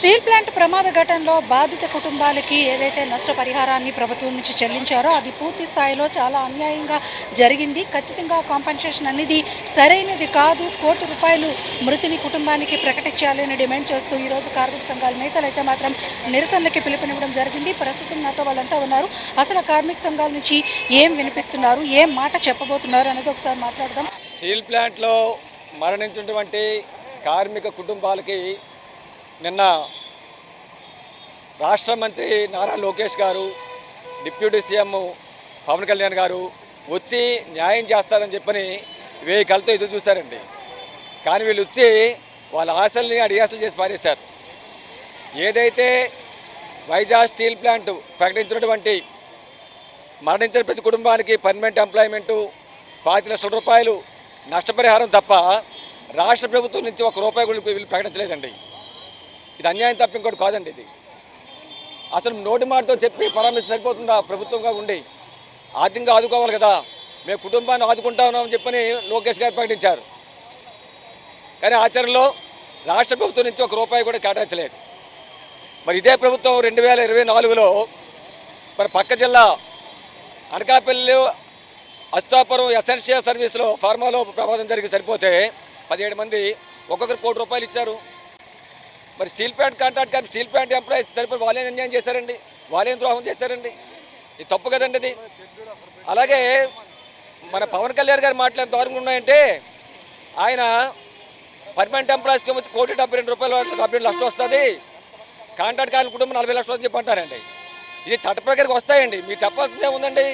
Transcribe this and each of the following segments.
Steel plant ప్రమాద ఘటనలో బాధిత కుటుంబాలకి ఏదైతే నష్టపరిహారాన్ని ప్రభుత్వం నుంచి చెల్లించారో అది పూర్తి స్థాయిలో చాలా అన్యాయంగా జరిగింది. ఖచ్చితంగా కాంపెన్సేషన్ అనేది సరైనది కాదు. ₹1,00,00,000 మృతుని కుటుంబానికి ప్రకటించాలని డిమాండ్ చేస్తూ ఈరోజు కార్మిక సంఘాల నేతలు అయితే మాత్రం నిరసనలకి పిలుపునివ్వడం జరిగింది. ప్రస్తుతం నాతో వాళ్ళంతా ఉన్నారు. అసలు కార్మిక సంఘాల నుంచి ఏం వినిపిస్తున్నారు, ఏం మాట చెప్పబోతున్నారు అనేది ఒకసారి మాట్లాడదాం. స్టీల్ ప్లాంట్లో మరణించినటువంటి కార్మిక కుటుంబాలకి నిన్న రాష్ట్ర మంత్రి నారా లోకేష్ గారు, డిప్యూటీ సీఎం పవన్ కళ్యాణ్ గారు వచ్చి న్యాయం చేస్తారని చెప్పని 1000 కళ్ళతో ఎదురు చూశారండి. కానీ వీళ్ళు వచ్చి వాళ్ళ ఆశల్ని అడియాసలు చేసి పారేశారు. ఏదైతే వైజాగ్ స్టీల్ ప్లాంట్ ప్రకటించినటువంటి మరణించిన ప్రతి కుటుంబానికి పర్మనెంట్ ఎంప్లాయ్మెంటు ₹25,00,000 నష్టపరిహారం తప్ప రాష్ట్ర ప్రభుత్వం నుంచి ₹1 కూడా వీళ్ళు ప్రకటించలేదండి. ఇది అన్యాయం తప్ప ఇంకోటి కాదండి. ఇది అసలు నోటి మాటతో చెప్పి పరామర్శ సరిపోతుందా? ప్రభుత్వంగా ఉండి ఆర్థికంగా ఆదుకోవాలి కదా. మేము కుటుంబాన్ని ఆదుకుంటా ఉన్నామని చెప్పని లోకేష్ గారు ప్రకటించారు. కానీ ఆచరణలో రాష్ట్ర ప్రభుత్వం నుంచి ₹1 కూడా కేటాయించలేదు. మరి ఇదే ప్రభుత్వం 2024లో మరి పక్క జిల్లా అనకాపల్లి అస్తాపురం ఎసెన్షియల్ సర్వీస్లో ఫార్మాలో ప్రమాదం జరిగి సరిపోతే 17 మంది ఒక్కొక్కరు ₹1,00,00,000 ఇచ్చారు. మరి స్టీల్ ప్లాంట్ కాంట్రాక్ట్ కానీ స్టీల్ ప్లాంట్ ఎంప్లాయీస్ సరిపోయి వాళ్ళేం అన్యాయం చేశారండి, వాళ్ళేం ద్రోహం చేశారండి. ఇది తప్పు కదండి ఇది. అలాగే మన పవన్ కళ్యాణ్ గారు మాట్లాడిన దారుణంగా ఉన్నాయంటే ఆయన పర్మనెంట్ ఎంప్లాయీస్కి వచ్చి ₹1,72,70,000 వస్తుంది, కాంట్రాక్ట్ కార్మిక కుటుంబం 40 లక్షలు అని చెప్పి అంటారండి. ఇది చట్ట ప్రకారం వస్తాయండి. మీరు చెప్పాల్సిందే ఉందండి.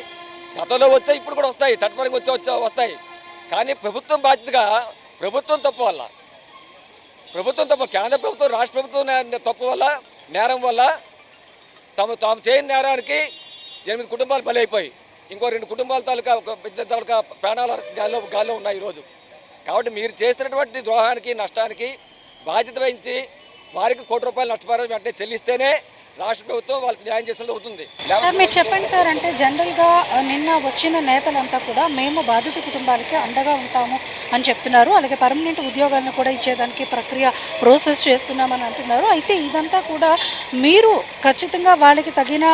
గతంలో వచ్చాయి, ఇప్పుడు కూడా వస్తాయి, చట్టపరంగా వస్తాయి. కానీ ప్రభుత్వం బాధ్యతగా ప్రభుత్వం తప్పు వల్ల, కేంద్ర ప్రభుత్వం రాష్ట్ర ప్రభుత్వం తప్పు వల్ల, నేరం వల్ల తాము చేయని నేరానికి 8 కుటుంబాలు బలైపోయి ఇంకో 2 కుటుంబాల తాలూకా పెద్ద తాలూకా ప్రాణాల గాల్లో ఉన్నాయి ఈరోజు. కాబట్టి మీరు చేసినటువంటి ద్రోహానికి నష్టానికి బాధ్యత వహించి వారికి ₹1,00,00,000 నష్టపరిహారం వెంటనే చెల్లిస్తేనే రాష్ట్ర ప్రభుత్వం వాళ్ళకి న్యాయం చేసేలా అవుతుంది. మీరు చెప్పండి సార్. అంటే జనరల్గా నిన్న వచ్చిన నేతలంతా కూడా మేము బాధిత కుటుంబాలకి అండగా ఉంటాము అని చెప్తున్నారు. అలాగే పర్మనెంట్ ఉద్యోగాలను కూడా ఇచ్చేదానికి ప్రాసెస్ చేస్తున్నామని అంటున్నారు. అయితే ఇదంతా కూడా మీరు ఖచ్చితంగా వాళ్ళకి తగిన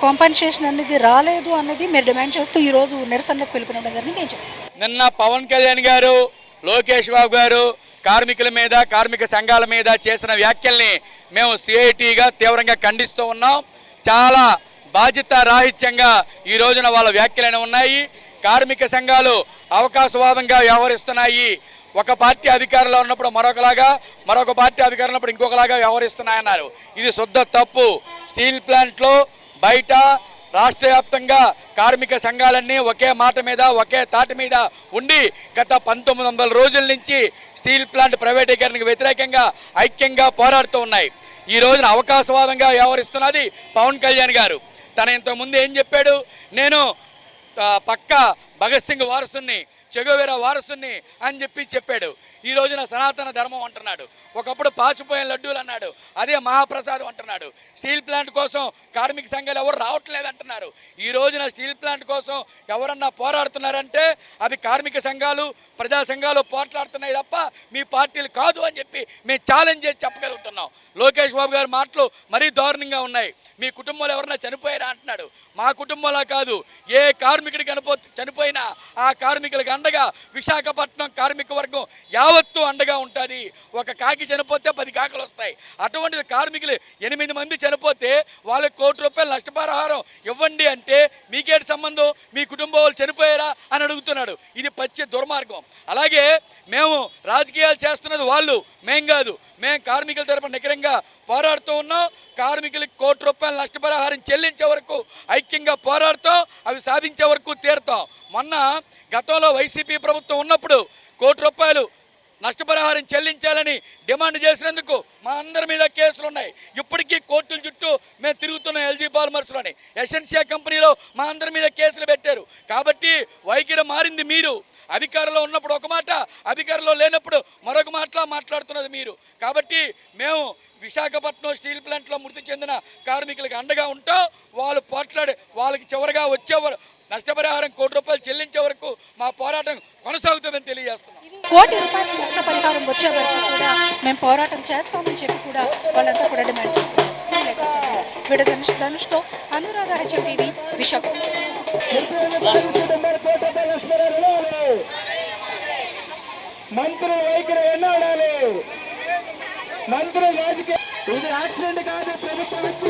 కాంపెన్సేషన్ అనేది రాలేదు అన్నది మీరు డిమాండ్ చేస్తూ ఈరోజు నిరసనలకు పిలుపునివ్వడం జరిగింది. ఏం చెప్పండి? నిన్న పవన్ కళ్యాణ్ గారు, లోకేష్ బాబు గారు కార్మికుల మీద, కార్మిక సంఘాల మీద చేసిన వ్యాఖ్యల్ని మేము సిఐటిగా తీవ్రంగా ఖండిస్తూ ఉన్నాం. చాలా బాధ్యత రాహిత్యంగా ఈ రోజున వాళ్ళ వ్యాఖ్యలైన ఉన్నాయి. కార్మిక సంఘాలు అవకాశవాదంగా వ్యవహరిస్తున్నాయి. ఒక పార్టీ అధికారంలో ఉన్నప్పుడు మరొకలాగా, మరొక పార్టీ అధికారంలో ఉన్నప్పుడు ఇంకొకలాగా వ్యవహరిస్తున్నాయన్నారు. ఇది శుద్ధ తప్పు. స్టీల్ ప్లాంట్లో బయట రాష్ట్ర వ్యాప్తంగా కార్మిక సంఘాలన్నీ ఒకే మాట మీద, ఒకే తాటి మీద ఉండి గత 1900 రోజుల నుంచి స్టీల్ ప్లాంట్ ప్రైవేటీకరణకు వ్యతిరేకంగా ఐక్యంగా పోరాడుతూ ఉన్నాయి. ఈ రోజున అవకాశవాదంగా వ్యవహరిస్తున్నది పవన్ కళ్యాణ్ గారు. తన ఇంతకుముందు ఏం చెప్పాడు? నేను పక్క భగత్ సింగ్ వారసుని, చెగోవెరా వారసుని అని చెప్పాడు. ఈ రోజున సనాతన ధర్మం అంటున్నాడు. ఒకప్పుడు పాచిపోయిన లడ్డూలు అన్నాడు, అదే మహాప్రసాదం అంటున్నాడు. స్టీల్ ప్లాంట్ కోసం కార్మిక సంఘాలు ఎవరు రావట్లేదు అంటున్నారు. ఈ రోజున స్టీల్ ప్లాంట్ కోసం ఎవరన్నా పోరాడుతున్నారంటే అది కార్మిక సంఘాలు, ప్రజా సంఘాలు పోట్లాడుతున్నాయి తప్ప మీ పార్టీలు కాదు అని చెప్పి మేము ఛాలెంజ్ చేసి చెప్పగలుగుతున్నాం. లోకేష్ బాబు గారి మాటలు మరీ దారుణంగా ఉన్నాయి. మీ కుటుంబంలో ఎవరన్నా చనిపోయారా అంటున్నాడు. మా కుటుంబంలో కాదు, ఏ కార్మికుడి చనిపోయినా ఆ కార్మికులకు అండగా విశాఖపట్నం కార్మిక వర్గం యావత్తు అండగా ఉంటుంది. ఒక కాకి చనిపోతే 10 కాకులు వస్తాయి. అటువంటిది కార్మికులు 8 మంది చనిపోతే వాళ్ళకి ₹1,00,00,000 నష్టపరిహారం ఇవ్వండి అంటే మీకేటి సంబంధం? మీ కుటుంబం వాళ్ళు చనిపోయారా అని అడుగుతున్నాడు. ఇది పచ్చి దుర్మార్గం. అలాగే మేము రాజకీయాలు చేస్తున్నది వాళ్ళు, మేం కాదు. మేము కార్మికుల తరపున నికరంగా పోరాడుతూ ఉన్నాం. కార్మికులకు ₹1,00,00,000 నష్టపరిహారం చెల్లించే వరకు ఐక్యంగా పోరాడుతాం. అవి సాధించే వరకు తీరుతాం. మొన్న గతంలో వైసీపీ ప్రభుత్వం ఉన్నప్పుడు ₹1,00,00,000 నష్టపరిహారం చెల్లించాలని డిమాండ్ చేసినందుకు మా అందరి మీద కేసులు ఉన్నాయి. ఇప్పటికీ కోర్టుల చుట్టూ మేము తిరుగుతున్నాం. ఎల్జీ పాలిమర్స్లోని ఎసెన్షియల్ కంపెనీలో మా అందరి మీద కేసులు పెట్టారు. కాబట్టి వైఖరి మారింది. మీరు అధికారంలో ఉన్నప్పుడు ఒక మాట, అధికారంలో లేనప్పుడు మరొక మాట్లాడుతున్నది మీరు. కాబట్టి మేము విశాఖపట్నం స్టీల్ ప్లాంట్లో మృతి చెందిన కార్మికులకు అండగా ఉంటాం. వాళ్ళు పోట్లాడి వాళ్ళకి చివరిగా వచ్చేవారు నష్టపరిహారం ₹1,00,00,000 చెల్లించే వరకు మా పోరాటం కొనసాగుతుందని తెలియజేస్తున్నాం. కోటి రూపాయల నష్టపరిహారం వచ్చే వరకు కూడా మేము పోరాటం చేస్తామని చెప్పి కూడా వాళ్ళంతా కూడా డిమాండ్ చేస్తున్నారు. వీడియో జర్నలిస్ట్ ధనుష్తో అనురాధ, హెచ్ఎం టీవీ, విశాఖపట్నం. మంత్రి వైఖరి ఎన్నాడాలి? మంత్రి రాజకీయ ఇది యాక్సిడెంట్ కాదు, ప్రభుత్వం